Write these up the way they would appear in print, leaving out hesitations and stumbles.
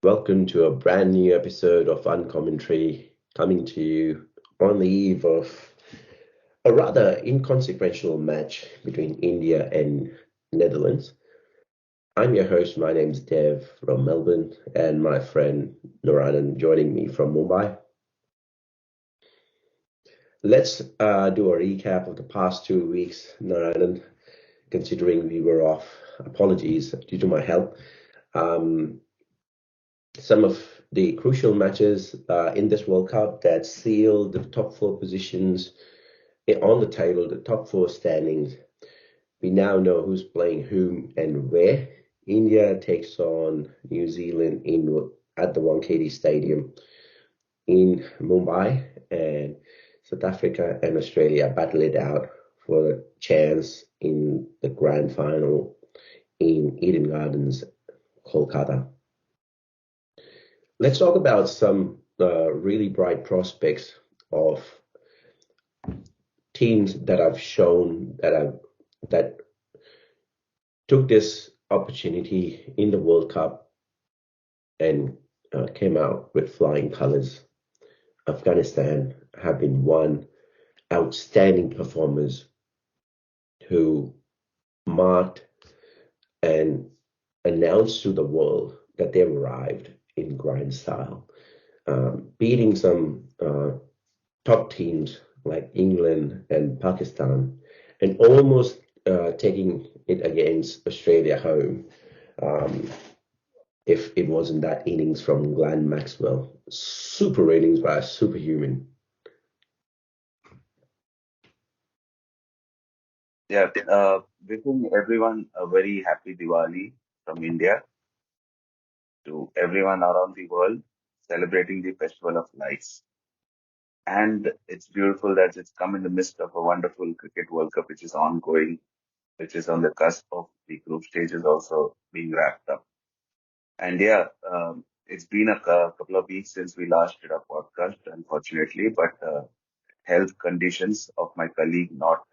Welcome to a brand new episode of Uncommentary, coming to you on the eve of a rather inconsequential match between India and Netherlands. I'm your host. My name's Dev from Melbourne, and my friend Narayan joining me from Mumbai. Let's do a recap of the past 2 weeks, Narayan, considering we were off. Apologies due to my health. Um, some of the crucial matches in this World Cup that sealed the top four positions on the table, the top four standings. We now know who's playing whom and where. India takes on New Zealand at the Wankhede Stadium in Mumbai, and South Africa and Australia battle it out for a chance in the grand final in Eden Gardens, Kolkata. Let's talk about some really bright prospects of teams that have shown that took this opportunity in the World Cup and came out with flying colors. Afghanistan have been one outstanding performers who marked and announced to the world that they've arrived in grind style, beating some top teams like England and Pakistan, and almost taking it against Australia home. Um, if it wasn't that innings from Glenn Maxwell, super innings by a superhuman. Yeah, wishing everyone a very happy Diwali from India to everyone around the world celebrating the Festival of Lights. And it's beautiful that it's come in the midst of a wonderful Cricket World Cup, which is ongoing, which is on the cusp of the group stages also being wrapped up. And yeah, it's been a couple of weeks since we last did a podcast, unfortunately, but health conditions of my colleague not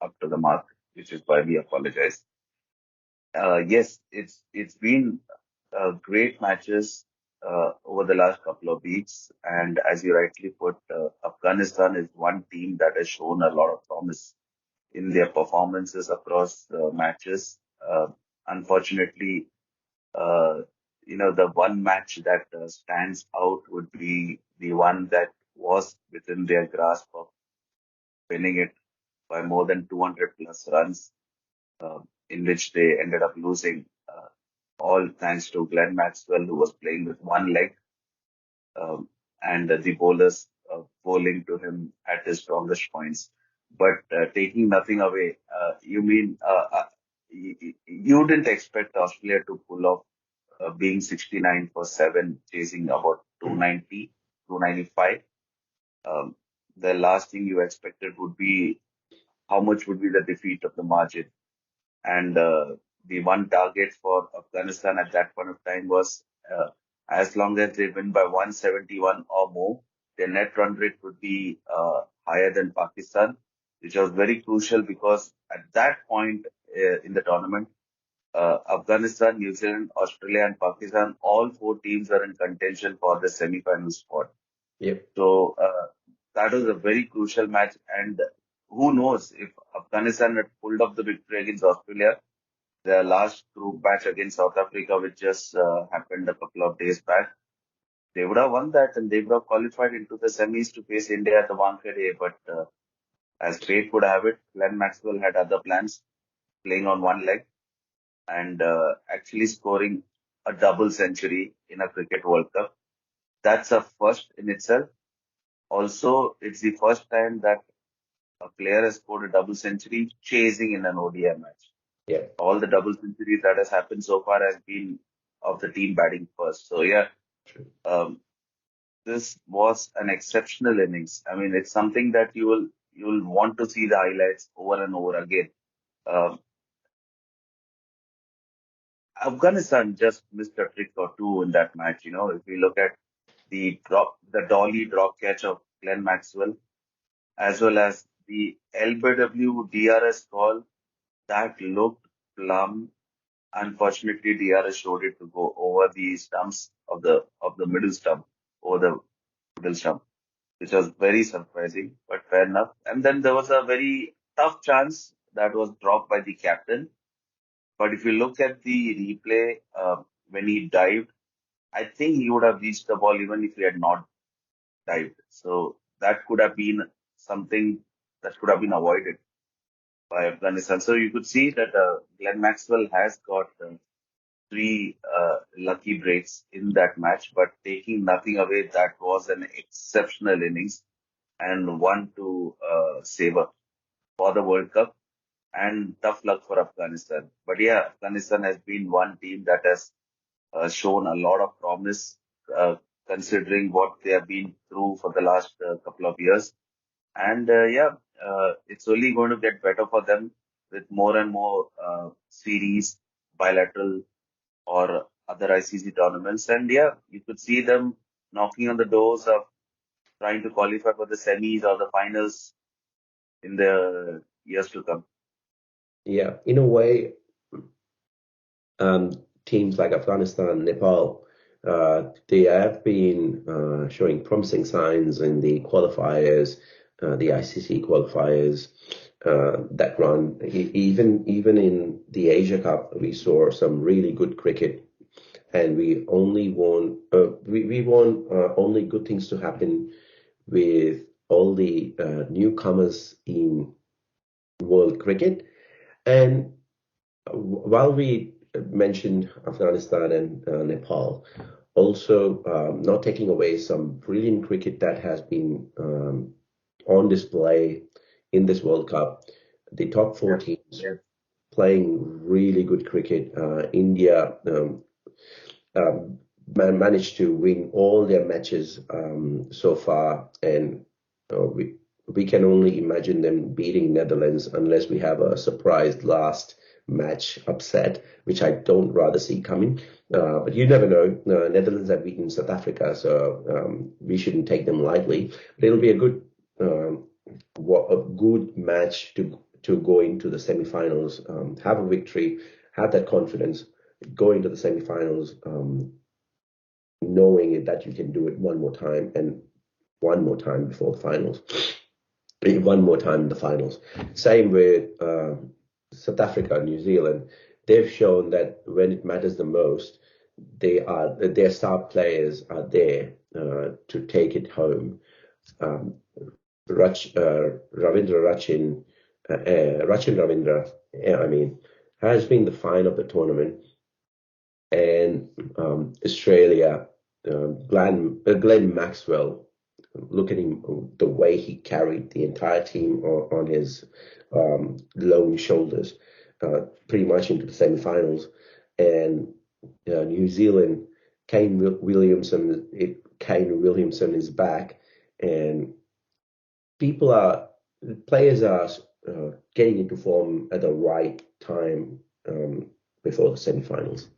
up to the mark, which is why we apologize. Yes, it's been great matches over the last couple of weeks, and as you rightly put, Afghanistan is one team that has shown a lot of promise in their performances across matches. Unfortunately, uh, the one match that stands out would be the one that was within their grasp of winning it by more than 200 plus runs, uh, in which they ended up losing. All thanks to Glenn Maxwell, who was playing with one leg, um, and the bowlers bowling to him at his strongest points. But taking nothing away, you mean you didn't expect Australia to pull off being 69 for 7, chasing about 290, 295. Um, the last thing you expected would be how much would be the defeat of the margin. And the one target for Afghanistan at that point of time was as long as they win by 171 or more, their net run rate would be higher than Pakistan, which was very crucial because at that point in the tournament, Afghanistan, New Zealand, Australia, and Pakistan, all four teams are in contention for the semi-final spot. Yep. So that was a very crucial match, and who knows if Afghanistan had pulled off the victory against Australia, their last group match against South Africa, which just happened a couple of days back, they would have won that and they would have qualified into the semis to face India at the Wankhede. But as fate would have it, Glenn Maxwell had other plans, playing on one leg and actually scoring a double century in a Cricket World Cup. That's a first in itself. Also, it's the first time that a player has scored a double century chasing in an ODI match. Yep. All the double centuries that has happened so far has been of the team batting first. So yeah, True. um, this was an exceptional innings. I mean, it's something that you will want to see the highlights over and over again. Um, Afghanistan just missed a trick or two in that match. If we look at the dolly drop catch of Glenn Maxwell, as well as the LBW DRS call that looked plumb. Unfortunately, DRS showed it to go over the stumps of the middle stump, over the middle stump, which was very surprising, but fair enough. And then there was a very tough chance that was dropped by the captain. But if you look at the replay, when he dived, I think he would have reached the ball even if he had not dived. So that could have been something that could have been avoided by Afghanistan. So you could see that Glenn Maxwell has got three lucky breaks in that match, but taking nothing away, that was an exceptional innings and one to savor for the World Cup. And tough luck for Afghanistan. But yeah, Afghanistan has been one team that has shown a lot of promise, considering what they have been through for the last couple of years. And it's only going to get better for them with more and more series, bilateral or other ICC tournaments. And yeah, you could see them knocking on the doors of trying to qualify for the semis or the finals in the years to come. Yeah, in a way, um, teams like Afghanistan, Nepal, they have been showing promising signs in the qualifiers, the ICC qualifiers that run. Even in the Asia Cup, we saw some really good cricket, and we only want we want only good things to happen with all the newcomers in world cricket. And while we mentioned Afghanistan and Nepal, also not taking away some brilliant cricket that has been on display in this World Cup, the top four Yeah. teams Yeah. playing really good cricket. India um, managed to win all their matches so far, and we can only imagine them beating Netherlands unless we have a surprise last match upset, which I don't rather see coming. But you never know. Netherlands have beaten South Africa, so we shouldn't take them lightly. But it'll be um, a good match to go into the semi-finals, have a victory, have that confidence, go into the semi-finals, knowing that you can do it one more time and one more time before the finals, one more time in the finals. Same with South Africa and New Zealand. They've shown that when it matters the most, their star players are there to take it home. Um, Ravindra Rachin Ravindra, yeah, I mean, has been the find of the tournament. And Australia, Glenn Maxwell, look at him, the way he carried the entire team on his lone shoulders, pretty much into the semi-finals. And New Zealand, Kane Williamson is back, and people are players are getting into form at the right time before the semi-finals.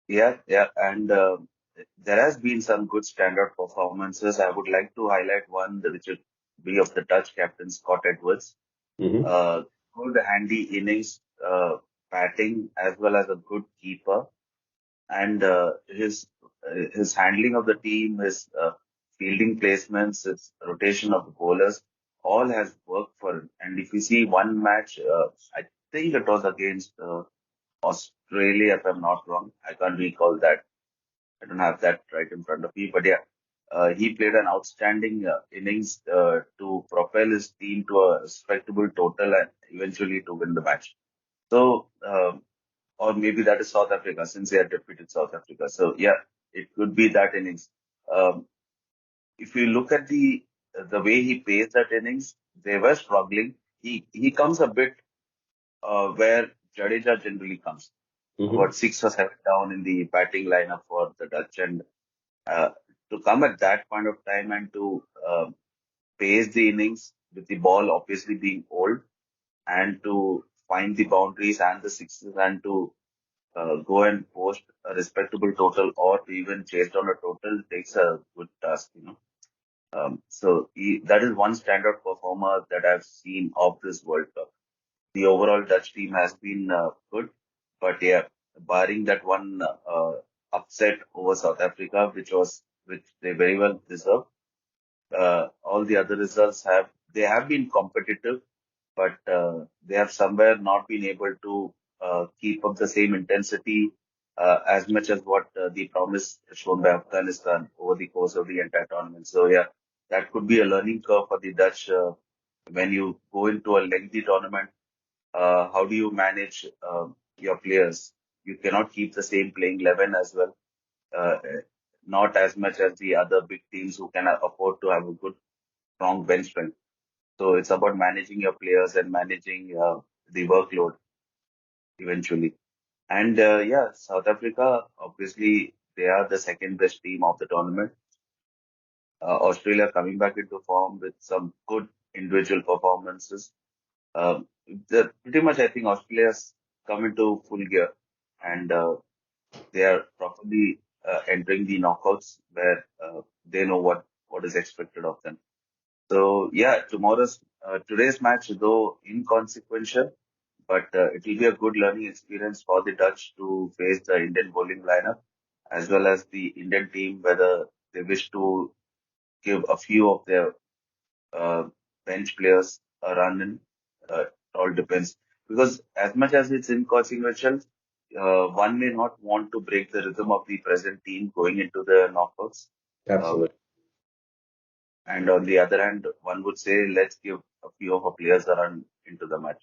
Yeah. And there has been some good standard performances. I would like to highlight one, which would be of the Dutch captain, Scott Edwards. Hmm. Uh, Good handy innings, batting as well as a good keeper. And his handling of the team, his fielding placements, his rotation of the bowlers, all has worked for him. And if you see one match, I think it was against Australia, if I'm not wrong. I can't recall that. I don't have that right in front of me, but yeah, he played an outstanding innings to propel his team to a respectable total and eventually to win the match. So, or maybe that is South Africa since they had defeated South Africa. So yeah, it could be that innings. Um, if you look at the way he paced that innings, they were struggling. He comes a bit where Jadeja generally comes, Hmm. about 6 or 7 down in the batting lineup for the Dutch, and uh, to come at that point of time and to pace the innings with the ball obviously being old and to find the boundaries and the sixes and to go and post a respectable total or to even chase down a total takes a good task. So that is one standout performer that I've seen of this World Cup. the overall Dutch team has been good. But yeah, barring that one upset over South Africa, which they very well deserved, all the other results have been competitive, but they have somewhere not been able to keep up the same intensity as much as what the promise shown by Afghanistan over the course of the entire tournament. So yeah, that could be a learning curve for the Dutch when you go into a lengthy tournament. How do you manage your players? You cannot keep the same playing 11 as well. Uh, Not as much as the other big teams who can afford to have a good, strong bench strength. So it's about managing your players and managing the workload eventually. And yeah, South Africa, obviously, they are the second best team of the tournament. Australia coming back into form with some good individual performances. Um, Pretty much, I think Australia's come into full gear and they are properly entering the knockouts where they know what is expected of them. So yeah, today's match, though inconsequential, but it will be a good learning experience for the Dutch to face the Indian bowling lineup as well as the Indian team, whether they wish to give a few of their uh, bench players a run in. It all depends. Because as much as it's inconsequential, one may not want to break the rhythm of the present team going into the knockouts. Um, Absolutely. and on the other hand, one would say, let's give a few of our players a run into the match.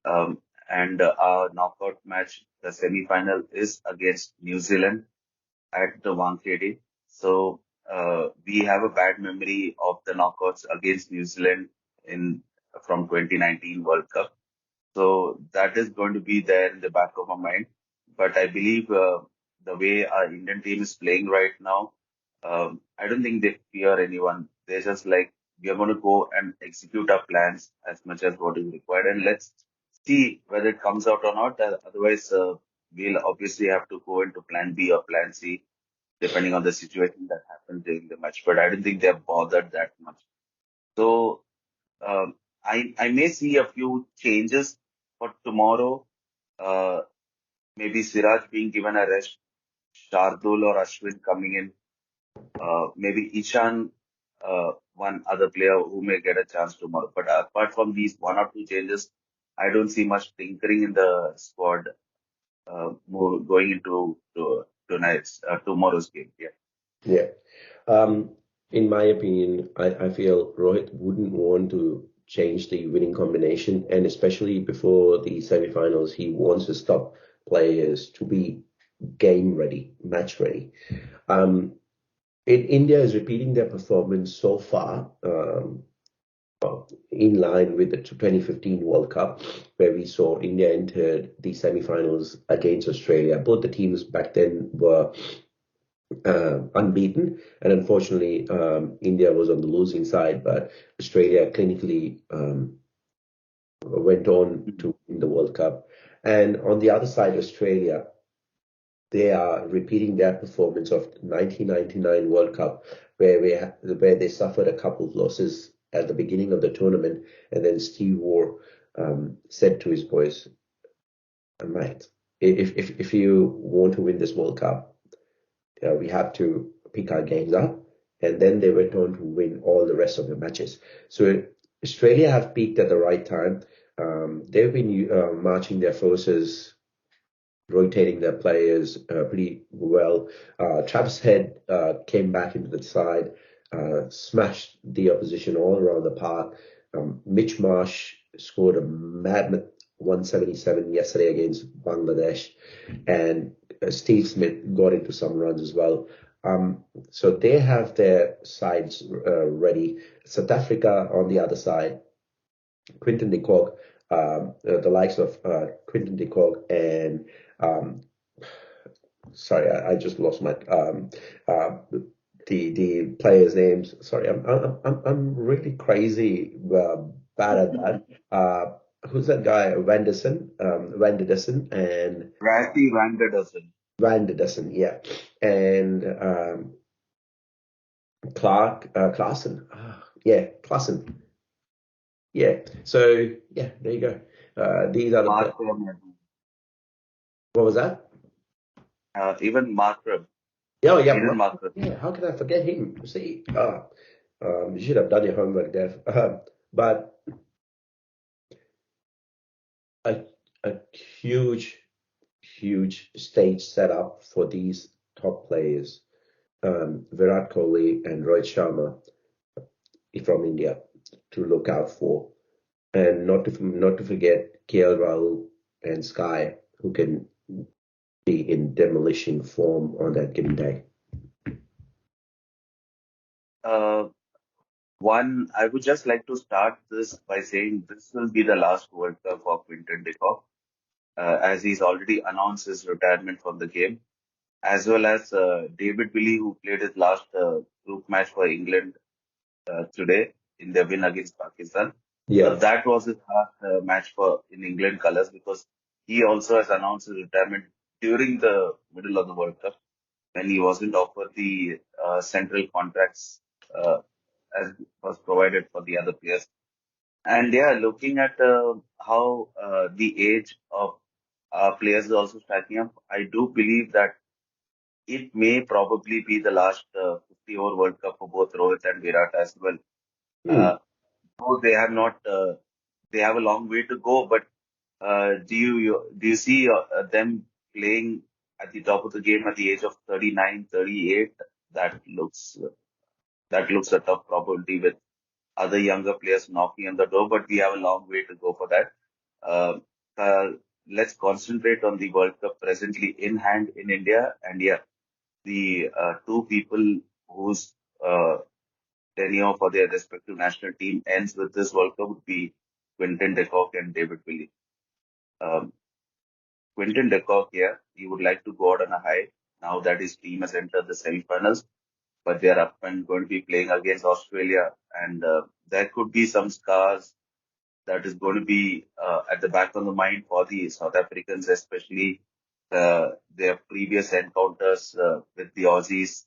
Um, and our knockout match, the semi-final, is against New Zealand at the Wankhede. So we have a bad memory of the knockouts against New Zealand in from 2019 World Cup. So that is going to be there in the back of my mind. But I believe the way our Indian team is playing right now, I don't think they fear anyone. They're just like, we are going to go and execute our plans as much as what is required. And let's see whether it comes out or not. Otherwise, we'll obviously have to go into plan B or plan C, depending on the situation that happens during the match. But I don't think they're bothered that much. So I may see a few changes for tomorrow. Uh, Maybe Siraj being given a rest, Shardul or Ashwin coming in, maybe Ishan, one other player who may get a chance tomorrow. But apart from these one or two changes, I don't see much tinkering in the squad more going into tomorrow's game. Yeah. Yeah. Um, in my opinion, I feel Rohit wouldn't want to change the winning combination, and especially before the semifinals, he wants to stop players to be game ready, match ready. Um, India is repeating their performance so far, in line with the 2015 World Cup, where we saw India entered the semifinals against Australia. Both the teams back then were unbeaten, and unfortunately, India was on the losing side, but Australia clinically went on Mhm. to win the World Cup. And on the other side, Australia, they are repeating their performance of 1999 World Cup, where they suffered a couple of losses at the beginning of the tournament, and then Steve Waugh said to his boys, "Mate, if you want to win this World Cup, we have to pick our games up." And then they went on to win all the rest of the matches. So Australia have peaked at the right time. They've been marching their forces, rotating their players pretty well. Travis Head came back into the side, smashed the opposition all around the park. Mitch Marsh scored a mad 177 yesterday against Bangladesh, and Steve Smith got into some runs as well. So they have their sides ready. South Africa on the other side, Quinton de Kock, the likes of Quinton de Kock and um, sorry, I just lost my uh, the players' names. Sorry, I'm really crazy bad at that. Who's that guy? Vanderdessen, and Ratty Van der Dussen. Vanderdessen, yeah, and Clark, yeah, Klassen. Yeah. So yeah, there you go. These are the Mark, what was that? even Markram, Oh, yeah, Aiden Markram. yeah. How can I forget him? See, you should have done your homework, Dev. But a a huge, huge stage setup for these top players, Virat Kohli and Rohit Sharma from India, to look out for, and not to forget KL Rahul and Sky, who can be in demolition form on that given day. Uh, One, I would just like to start this by saying this will be the last World Cup for Quinton de Kock, as he's already announced his retirement from the game, as well as David Willey, who played his last group match for England today in their win against Pakistan. So Yeah. that was his last match for in England colours, because he also has announced his retirement during the middle of the World Cup when he wasn't offered the central contracts uh, as was provided for the other players. And yeah, looking at how the age of our players is also stacking up, I do believe that it may probably be the last 50 over World Cup for both Rohit and Virat as well. Hmm. Uh, though they have not, they have a long way to go, but do you see them playing at the top of the game at the age of 39, 38? That looks that looks a tough probability with other younger players knocking on the door, but we have a long way to go for that. Uh, uh, let's concentrate on the World Cup presently in hand in India. And yeah, the two people whose tenure for their respective national team ends with this World Cup would be Quinton de Kock and David Willey. Um, Quinton de Kock, yeah, he would like to go out on a high now that his team has entered the semi-finals, but they are up and going to be playing against Australia, and there could be some scars that is going to be at the back of the mind for the South Africans, especially their previous encounters with the Aussies,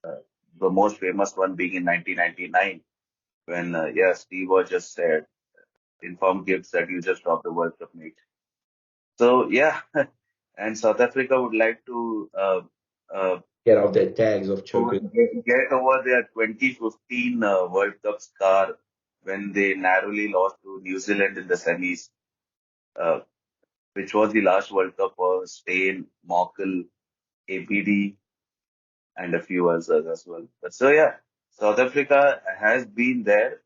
the most famous one being in 1999, when, yeah, Steve was just said, informed Gibbs that you just dropped the World Cup, mate. So, yeah, and South Africa would like to uh, Get off their tags of choking. get over their 2015 World Cup scar when they narrowly lost to New Zealand in the semis. Uh, which was the last World Cup for Steyn, Mokel, APD, and a few others as well. But so yeah, South Africa has been there.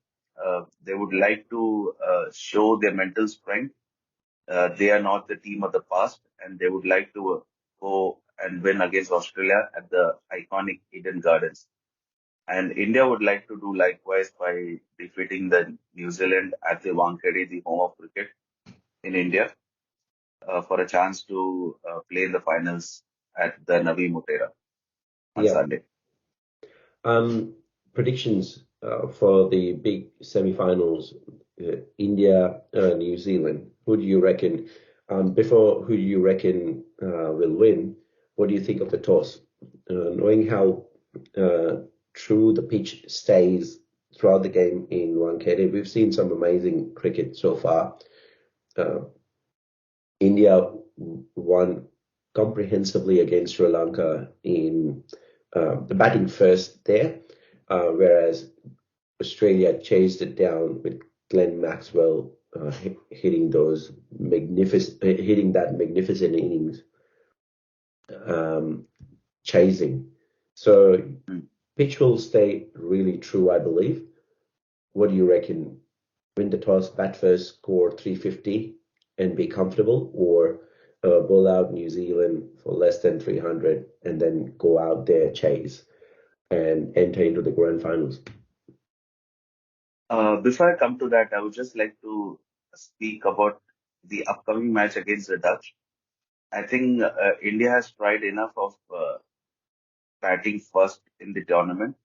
They would like to show their mental strength. They are not the team of the past, and they would like to go and win against Australia at the iconic Eden Gardens. And India would like to do likewise by defeating the New Zealand at the Wankhede, the home of cricket in India, for a chance to play in the finals at the Navi Mutera on Yeah. Sunday. Um, Predictions for the big semi-finals, India, New Zealand. Who do you reckon? Before who do you reckon will win? What do you think of the toss? Knowing how uh, true the pitch stays throughout the game in Wankhede, we've seen some amazing cricket so far. Uh, India won comprehensively against Sri Lanka in the batting first there, whereas Australia chased it down with Glenn Maxwell hitting that magnificent innings, um, chasing. So Mm. pitch will stay really true, I believe. What do you reckon? Win the toss, bat first, score 350, and be comfortable, or bowl out New Zealand for less than 300 and then go out there, chase, and enter into the grand finals? Before I come to that, I would just like to speak about the upcoming match against the Dutch. I think India has tried enough of batting first in the tournament.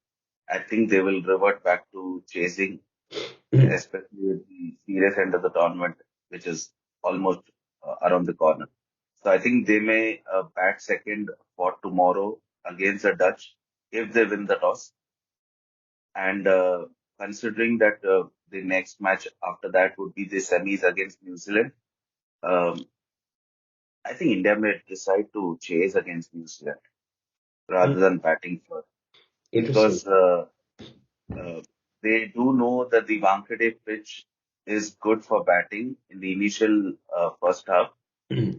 I think they will revert back to chasing, especially with the serious end of the tournament, which is almost around the corner. So I think they may bat second for tomorrow against the Dutch if they win the toss. And considering that the next match after that would be the semis against New Zealand, Um, I think India may decide to chase against New Zealand rather Mm, than batting first interesting. because uh, they do know that the Wankhede pitch is good for batting in the initial first half,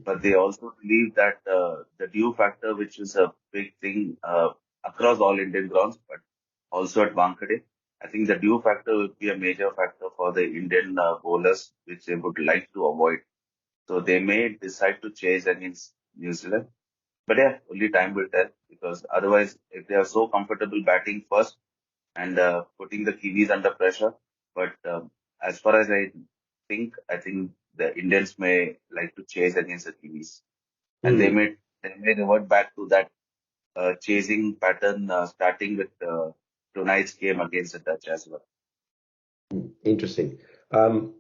but they also believe that the dew factor, which is a big thing across all Indian grounds, but also at Wankhede, I think the dew factor would be a major factor for the Indian bowlers, which they would like to avoid. So they may decide to chase against New Zealand. But yeah, only time will tell because otherwise, if they are so comfortable batting first and putting the Kiwis under pressure, but as far as I think the Indians may like to chase against the Kiwis, and Mm, they may revert back to that chasing pattern starting with tonight's game against the Dutch as well. interesting. Um,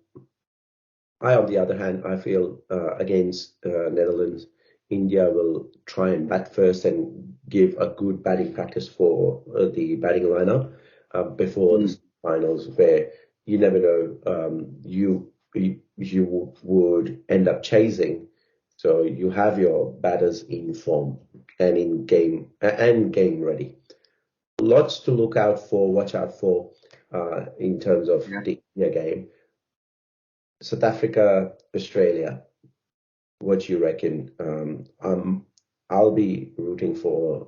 I, on the other hand, I feel against Netherlands, India will try and bat first and give a good batting practice for the batting lineup before the Hmm. finals, where you never know you would end up chasing. So you have your batters in form and in game and game ready. Lots to look out for, watch out for in terms of Yeah. the India game. South Africa, Australia. What you reckon? I'll be rooting for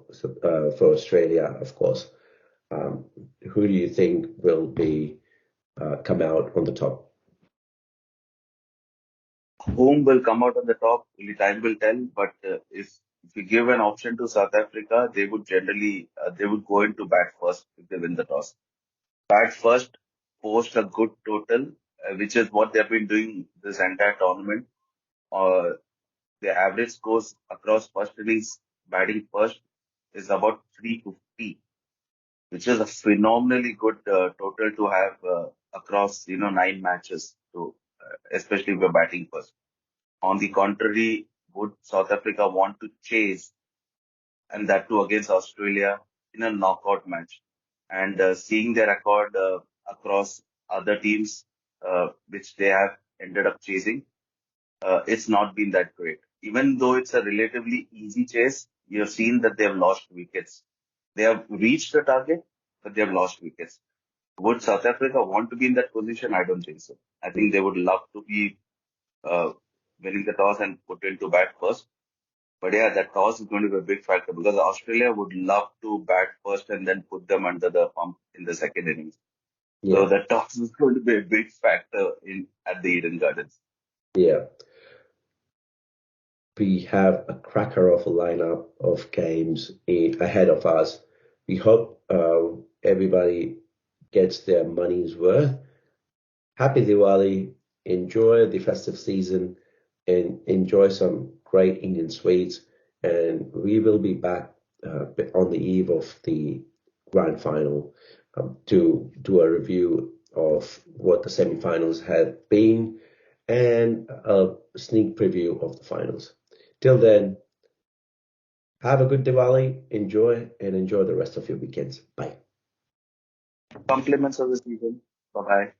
Australia, of course. Um, who do you think will be come out on the top? Whom will come out on the top? Only time will tell. But if you give an option to South Africa, they would generally they would go into bat first if they win the toss. Bat first, post a good total, which is what they've been doing this entire tournament. Uh, the average scores across first innings batting first is about 350, which is a phenomenally good total to have across 9 matches. So especially if you're batting first. On the contrary, would South Africa want to chase, and that too against Australia in a knockout match? And seeing their record across other teams, which they have ended up chasing, it's not been that great. Even though it's a relatively easy chase, you have seen that they have lost wickets. They have reached the target, but they have lost wickets. Would South Africa want to be in that position? I don't think so. I think they would love to be uh, winning the toss and put into bat first. But yeah, that toss is going to be a big factor because Australia would love to bat first and then put them under the pump in the second innings. So Yeah, the toss is going to be a big factor in at the Eden Gardens. yeah. We have a cracker of a lineup of games ahead of us. We hope everybody gets their money's worth. Happy Diwali, enjoy the festive season, and enjoy some great Indian sweets. And we will be back on the eve of the grand final to do a review of what the semi-finals have been and a sneak preview of the finals. Till then, have a good Diwali, enjoy the rest of your weekends. Bye. Compliments of the season. Bye bye.